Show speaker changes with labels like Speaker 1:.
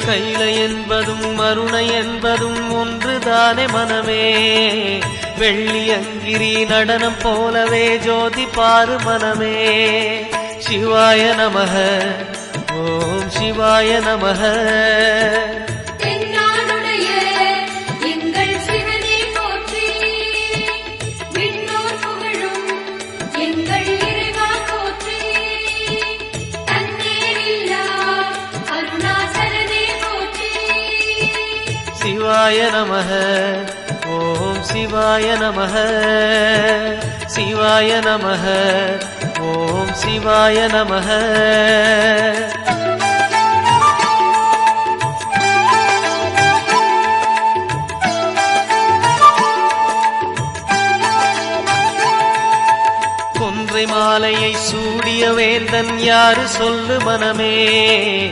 Speaker 1: கைலை என்பதும் மருணை என்பதும் ஒன்றுதானே மனமே. வெள்ளியங்கிரி நடனம் போலவே ஜோதி பாரு மனமே. சிவாய நமக ஓம் சிவாய நமக. சிவாய நமக ஓம் சிவாய நமக. சிவாய நமக ஓம் சிவாய நமக. கொன்றை மாலையை சூடிய வேந்தன் யாரு சொல்லு மனமே.